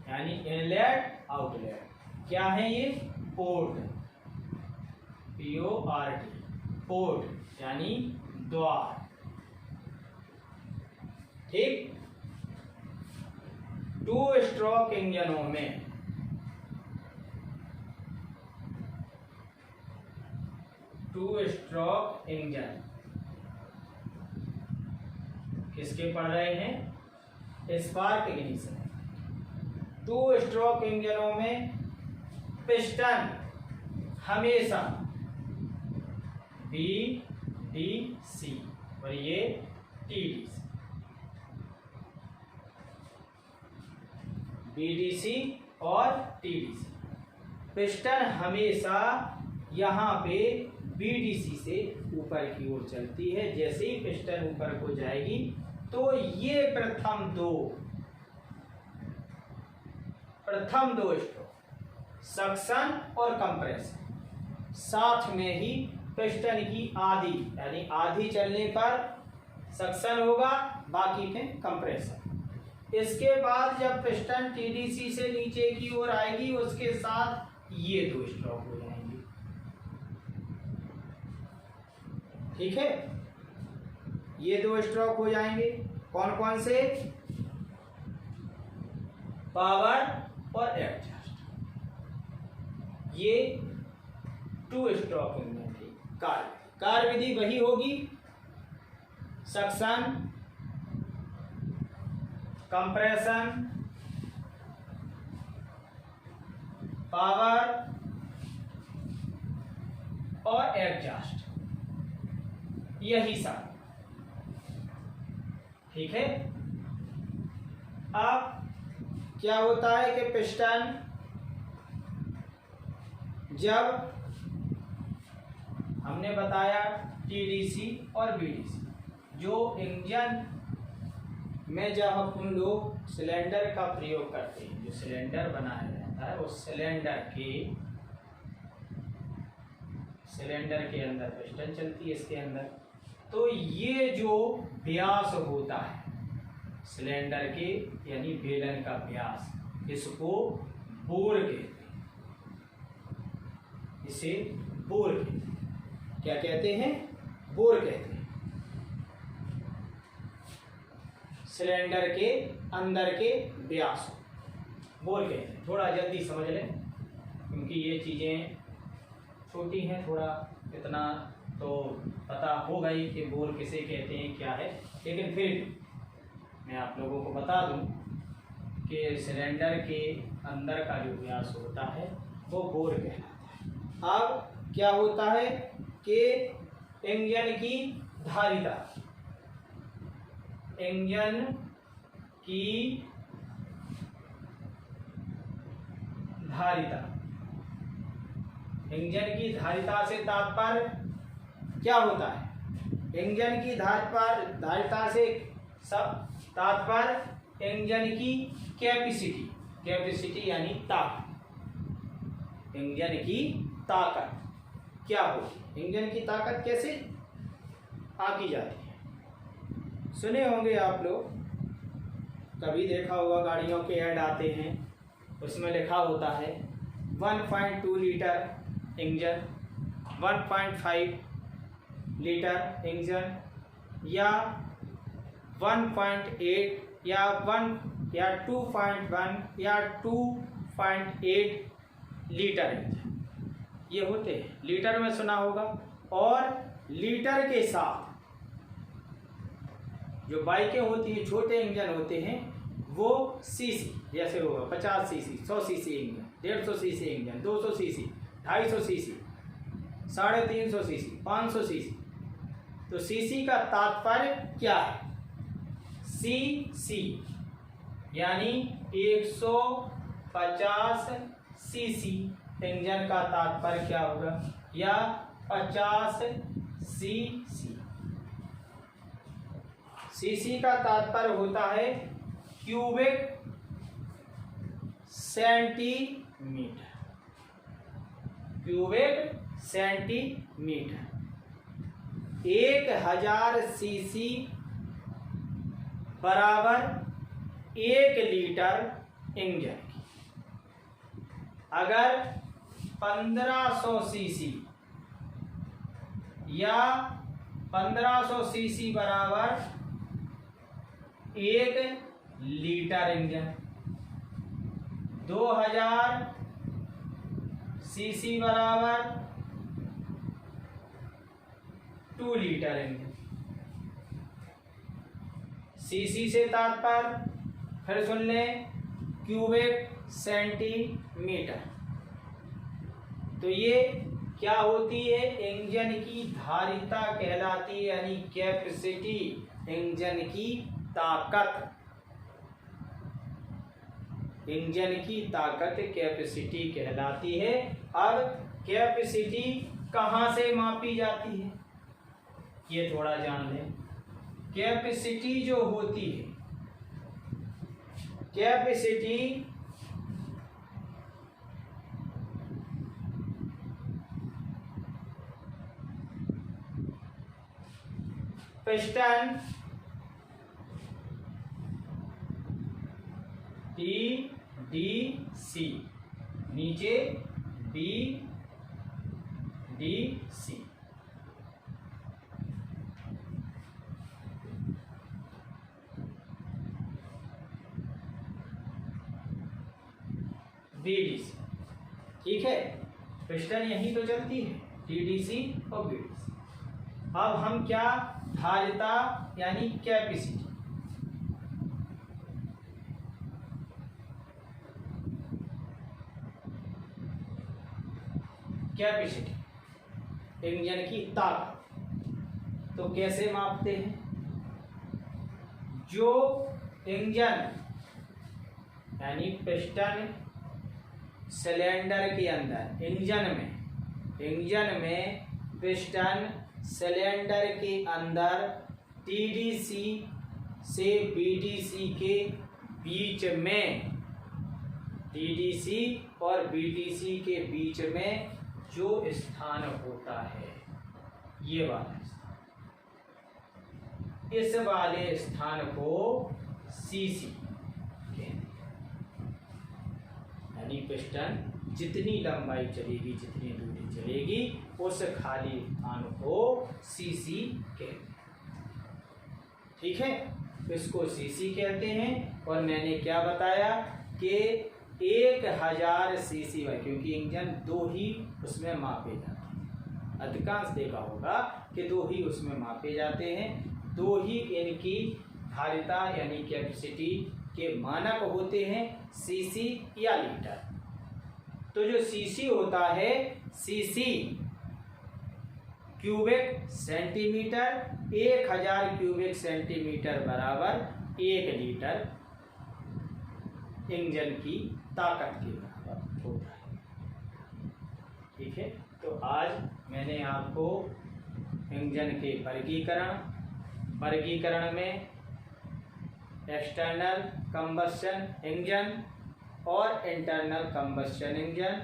यानी इनलेट आउटलेट। क्या है ये? पोर्ट, PORT, पोर्ट यानी द्वार। ठीक। 2 स्ट्रोक इंजनों में स्ट्रोक इंजन किसके पढ़ रहे हैं? Spark ignition. 2 स्ट्रोक इंजनों में पिस्टन हमेशा BDC और ये TDC। BDC और TDC। पिस्टन हमेशा यहाँ पे BDC से ऊपर की ओर चलती है। जैसे ही पिस्टन ऊपर को जाएगी तो ये प्रथम दो स्ट्रोक सक्शन और कंप्रेशन साथ में ही पिस्टन की आधी यानी आधी चलने पर सक्शन होगा, बाकी पे कंप्रेशन। इसके बाद जब पिस्टन TDC से नीचे की ओर आएगी उसके साथ ये 2 स्ट्रोक हो जाएंगे। ठीक है, ये 2 स्ट्रोक हो जाएंगे। कौन कौन से? पावर और एडजस्ट। ये 2 स्ट्रोक इंजन की कार्य विधि वही होगी, सक्शन, कंप्रेशन, पावर और एडजस्ट, यही सब। ठीक है। अब क्या होता है कि पिस्टन जब हमने बताया TDC और BDC, जो इंजन में जब हम लोग सिलेंडर का प्रयोग करते हैं, जो सिलेंडर बनाया जाता है उस सिलेंडर के अंदर पिस्टन चलती है इसके अंदर। तो ये जो व्यास होता है सिलेंडर के यानी बेलन का व्यास, इसको बोर कहते हैं। इसे बोर कहते हैं। क्या कहते हैं? बोर कहते हैं। सिलेंडर के अंदर के व्यास बोर कहते हैं। थोड़ा जल्दी समझ लें क्योंकि ये चीज़ें छोटी हैं, थोड़ा इतना तो पता होगा ही कि बोर किसे कहते हैं क्या है, लेकिन फिर मैं आप लोगों को बता दूं कि सिलेंडर के अंदर का जो व्यास होता है वो बोर कहलाता है। अब क्या होता है कि इंजन की धारिता, इंजन की धारिता, इंजन की धारिता से तात्पर्य क्या होता है? इंजन की धारिता से सब तात्पर्य इंजन की कैपेसिटी, कैपेसिटी यानी ताकत। इंजन की ताकत क्या होगी? इंजन की ताकत कैसे आंकी जाती है? सुने होंगे आप लोग, कभी देखा होगा गाड़ियों के ऐड आते हैं, उसमें लिखा होता है 1.2 लीटर इंजन, 1.5 लीटर इंजन, या 1.8 या 1 या 2.1 या 2.8 लीटर इंजन, ये होते हैं। लीटर में सुना होगा। और लीटर के साथ जो बाइकें होती हैं, छोटे इंजन होते हैं, वो सीसी जैसे होगा 50 CC, 100 CC engine, 150 CC engine, 200 CC, 250 CC, 350 CC, 500 CC. तो सीसी का तात्पर्य क्या है? सीसी यानी 150 सीसी इंजन का तात्पर्य क्या होगा? या 50 सीसी। सीसी का तात्पर्य होता है cubic centimetre, cubic centimetre. 1000 CC बराबर 1 लीटर इंजन की। अगर 1500 सीसी या 1500 सीसी बराबर 1 लीटर इंजन, 2000 सीसी बराबर 2 लीटर इंजन। सीसी से तात्पर्य फिर सुन लें क्यूबिक सेंटीमीटर। तो ये क्या होती है? इंजन की धारिता कहलाती है, यानी कैपेसिटी, इंजन की ताकत। इंजन की ताकत कैपेसिटी कहलाती है। अब कैपेसिटी कहाँ से मापी जाती है, ये थोड़ा जान लें। कैपेसिटी जो होती है, कैपेसिटी पिस्टन TDC, नीचे BDC, BDC, ठीक है। पिस्टन यहीं तो चलती है, TDC और BDC। अब हम क्या, धारिता यानी कैपेसिटी, कैपेसिटी इंजन की ताकत तो कैसे मापते हैं? जो इंजन यानी पिस्टन सिलेंडर के अंदर, इंजन में पिस्टन सिलेंडर के अंदर TDC से BDC के बीच में, TDC और BDC के बीच में जो स्थान होता है, ये वाला स्थान, इस वाले स्थान को सीसी कहते हैं। यानी पिस्टन जितनी लंबाई चलेगी, जितनी दूरी चलेगी, उस खाली स्थान को सीसी कहते हैं। ठीक है, इसको सीसी कहते हैं। और मैंने क्या बताया कि 1000 सीसी, क्योंकि इंजन 2 ही उसमें मापे जाते हैं, अधिकांश देखा होगा कि 2 ही उसमें मापे जाते हैं। 2 ही इनकी धारिता यानी कैपेसिटी के मानक होते हैं, सीसी या लीटर। तो जो सीसी होता है, CC cubic centimetre, 1000 cubic centimetre बराबर 1 लीटर इंजन की ताकत के बराबर होता है। ठीक है, तो आज मैंने आपको इंजन के वर्गीकरण में एक्सटर्नल कंबस्शन इंजन और internal combustion engine.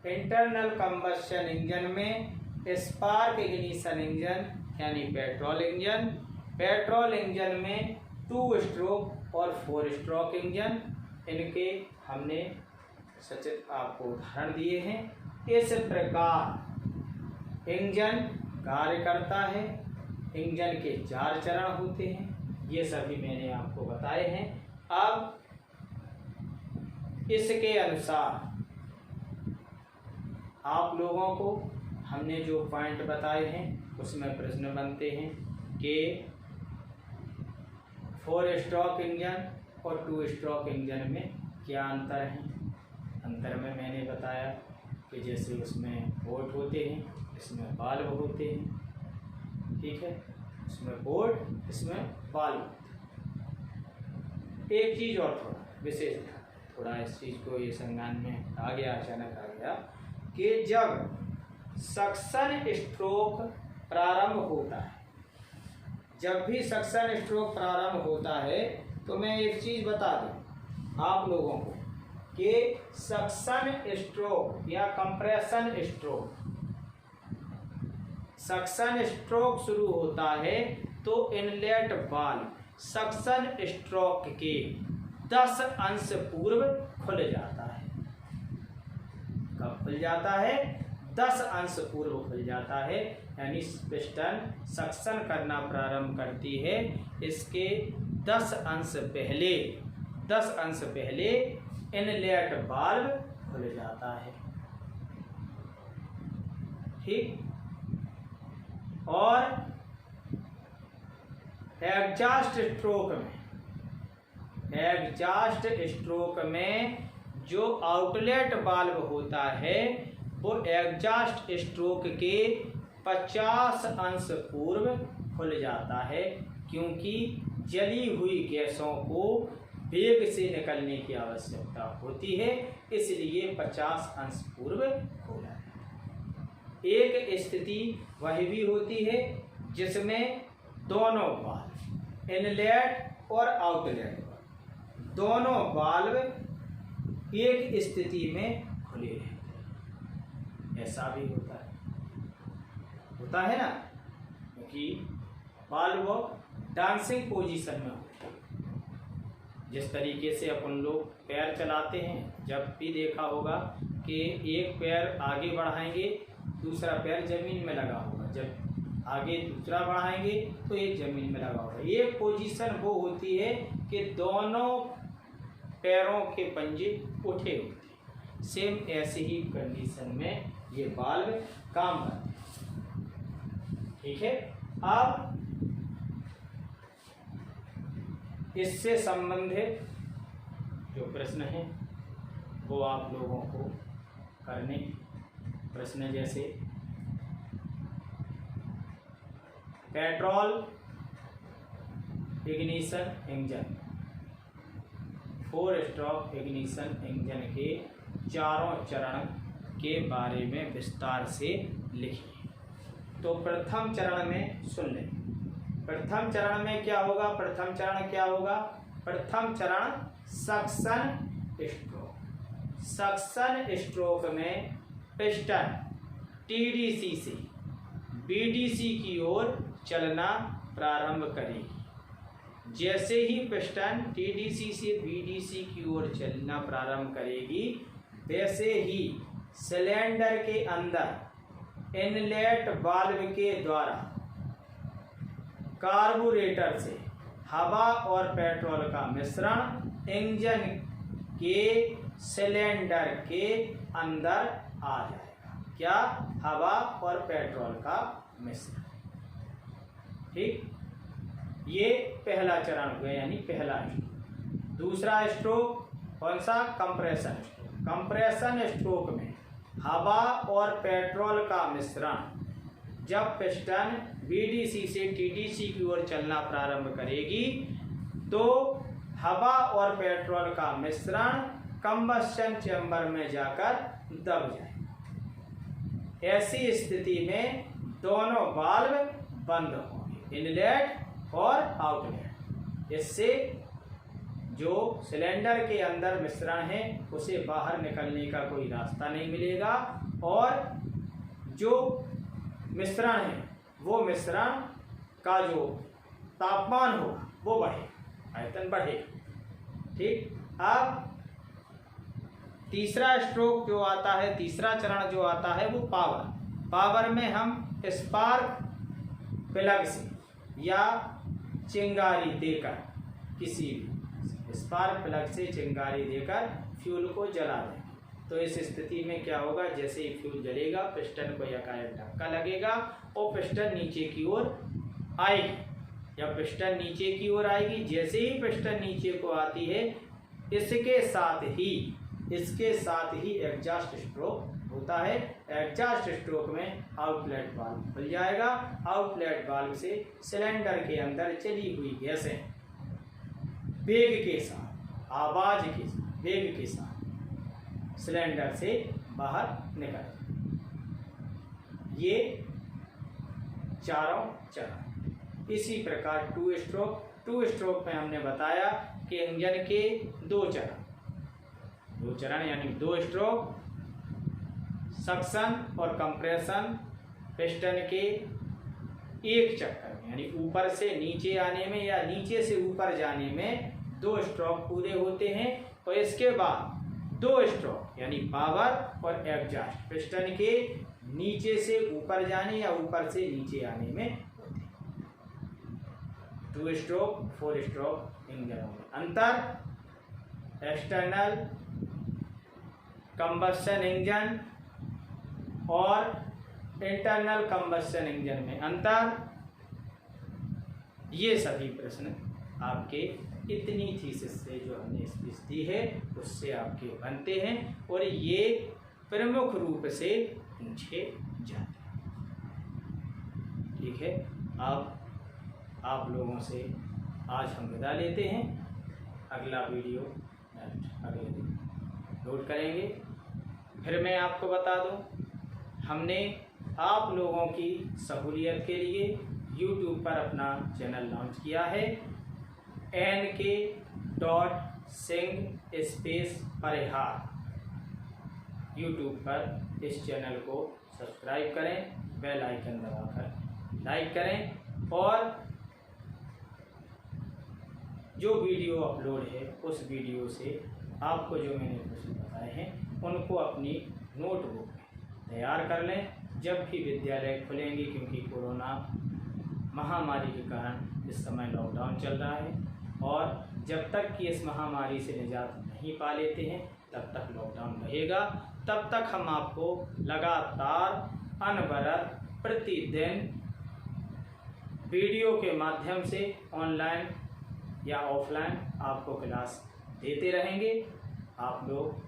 Internal combustion engine में स्पार्क इग्निशन इंजन यानी पेट्रोल इंजन में 2 स्ट्रोक और 4 स्ट्रोक इंजन, इनके हमने सचित आपको उदाहरण दिए हैं। इस प्रकार इंजन कार्य करता है। इंजन के 4 चरण होते हैं, ये सभी मैंने आपको बताए हैं। अब इसके अनुसार आप लोगों को हमने जो पॉइंट बताए हैं उसमें प्रश्न बनते हैं कि 4 स्ट्रोक इंजन और 2 स्ट्रोक इंजन में क्या अंतर है। अंतर में मैंने बताया कि जैसे उसमें बोल्ट होते हैं, इसमें बाल्व होते हैं। ठीक है, इसमें बोल्ट, इसमें बाल्व होते हैं। एक चीज़ और थोड़ा विशेष था, थोड़ा इस चीज़ को ये संज्ञान में आ गया, अचानक आ गया कि जब सक्शन स्ट्रोक प्रारंभ होता है, जब भी सक्शन स्ट्रोक प्रारंभ होता है तो मैं एक चीज़ बता दूं आप लोगों को कि सक्शन स्ट्रोक या कंप्रेशन स्ट्रोक, सक्शन स्ट्रोक शुरू होता है तो इनलेट वाल्व सक्शन स्ट्रोक के 10 अंश पूर्व खुल जाता है। कब खुल जाता है? 10 अंश पूर्व खुल जाता है, यानी पिस्टन सक्शन करना प्रारंभ करती है, इसके 10 अंश पहले इनलेट वाल्व खुल जाता है। ठीक, और एग्जॉस्ट स्ट्रोक में जो आउटलेट वाल्व होता है वो एग्जॉस्ट स्ट्रोक के 50 अंश पूर्व खुल जाता है, क्योंकि जली हुई गैसों को वेग से निकलने की आवश्यकता होती है, इसलिए 50 अंश पूर्व खोला है। एक स्थिति वह भी होती है जिसमें दोनों वाल्व, इनलेट और आउटलेट, दोनों वाल्व एक स्थिति में खुले रहते हैं। ऐसा भी होता है ना, क्योंकि वाल्व डांसिंग पोजीशन में होते हैं। जिस तरीके से अपन लोग पैर चलाते हैं, जब भी देखा होगा कि एक पैर आगे बढ़ाएंगे दूसरा पैर जमीन में लगा होगा, जब आगे दूसरा बढ़ाएंगे तो एक जमीन में लगा होगा। ये पोजीशन वो होती है कि दोनों पैरों के पंजे उठे होते हैं। सेम ऐसी ही कंडीशन में ये वाल्व काम करते हैं। ठीक है, अब इससे संबंधित जो प्रश्न हैं वो आप लोगों को करने। प्रश्न जैसे petrol ignition engine, 4 stroke ignition engine के चारों चरण के बारे में विस्तार से लिखिए। तो प्रथम चरण में सुन लें। प्रथम चरण में क्या होगा? प्रथम चरण सक्शन स्ट्रोक। सक्शन स्ट्रोक में पिस्टन टीडीसी से बीडीसी की ओर चलना प्रारंभ करेगी। जैसे ही पिस्टन टीडीसी से बीडीसी की ओर चलना प्रारंभ करेगी, वैसे ही सिलेंडर के अंदर इनलेट वाल्व के द्वारा कार्बोरेटर से हवा और पेट्रोल का मिश्रण इंजन के सिलेंडर के अंदर आ जाएगा। क्या? हवा और पेट्रोल का मिश्रण। ठीक, ये पहला चरण हुआ, यानी पहला स्ट्रोक। दूसरा स्ट्रोक कौन सा? Compression stroke. कंप्रेशन स्ट्रोक में हवा और पेट्रोल का मिश्रण जब पिस्टन बीडीसी से टीडीसी की ओर चलना प्रारंभ करेगी तो हवा और पेट्रोल का मिश्रण कंबस्शन चैम्बर में जाकर दब जाए। ऐसी स्थिति में दोनों वाल्व बंद होंगे, इनलेट और आउटलेट। इससे जो सिलेंडर के अंदर मिश्रण है उसे बाहर निकलने का कोई रास्ता नहीं मिलेगा, और जो मिश्रण है वो मिश्रण का जो तापमान होगा वो बढ़े, आयतन बढ़े। ठीक, अब तीसरा स्ट्रोक जो आता है, तीसरा चरण जो आता है वो पावर। पावर में हम स्पार्क प्लग से या चिंगारी देकर, किसी भी स्पार्क प्लग से चिंगारी देकर फ्यूल को जला दें। तो इस स्थिति में क्या होगा, जैसे ही फ्यूल जलेगा पिस्टन को एकाएक धक्का लगेगा और पिस्टन नीचे की ओर आएगी। जब पिस्टन नीचे की ओर आएगी, जैसे ही पिस्टन नीचे को आती है, इसके साथ ही एग्जॉस्ट स्ट्रोक होता है। एग्जॉस्ट स्ट्रोक में आउटलेट वाल्व खुल जाएगा। आउटलेट वाल्व से सिलेंडर के अंदर चली हुई गैसें वेग के साथ, आवाज के साथ, वेग के साथ सिलेंडर से बाहर निकल। ये चारों चरण। इसी प्रकार टू स्ट्रोक में हमने बताया कि इंजन के दो चरण यानी दो स्ट्रोक, सक्शन और कंप्रेशन पिस्टन के एक चक्कर में, यानी ऊपर से नीचे आने में या नीचे से ऊपर जाने में दो स्ट्रोक पूरे होते हैं। और इसके बाद दो स्ट्रोक यानी पावर और एग्जॉस्ट पिस्टन के नीचे से ऊपर जाने या ऊपर से नीचे आने में होते हैं। 2 स्ट्रोक 4 स्ट्रोक इंजनों में अंतर। एक्सटर्नल कंबस्शन इंजन और इंटरनल कंबस्शन इंजन में अंतर। ये सभी प्रश्न आपके इतनी थीसिस से जो हमने स्पीच दी है उससे आपके बनते हैं और ये प्रमुख रूप से पूछे जाते हैं। ठीक है, आप लोगों से आज हम विदा लेते हैं। अगला वीडियो अगले दिन लोड करेंगे। फिर मैं आपको बता दूं, हमने आप लोगों की सहूलियत के लिए YouTube पर अपना चैनल लॉन्च किया है। NK.Singh_Parihar YouTube पर इस चैनल को सब्सक्राइब करें, बेल आइकन दबाकर लाइक करें और जो वीडियो अपलोड है उस वीडियो से आपको जो मैंने प्रश्न बताए हैं उनको अपनी नोटबुक में तैयार कर लें। जब भी विद्यालय खुलेंगे, क्योंकि कोरोना महामारी के कारण इस समय लॉकडाउन चल रहा है और जब तक कि इस महामारी से निजात नहीं पा लेते हैं तब तक लॉकडाउन रहेगा। तब तक हम आपको लगातार अनवरत प्रतिदिन वीडियो के माध्यम से ऑनलाइन या ऑफलाइन आपको क्लास देते रहेंगे। आप लोग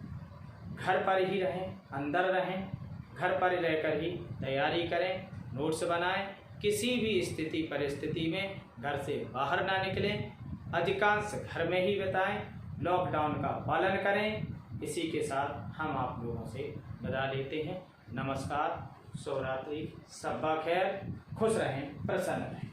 घर पर ही रहें, अंदर रहें, घर पर रहकर ही तैयारी करें, नोट्स बनाएं। किसी भी स्थिति परिस्थिति में घर से बाहर ना निकलें, अधिकांश घर में ही बिताएं, लॉकडाउन का पालन करें। इसी के साथ हम आप लोगों से विदा लेते हैं। नमस्कार, शुभ रात्रि, शब्बा खैर, खुश रहें, प्रसन्न रहें।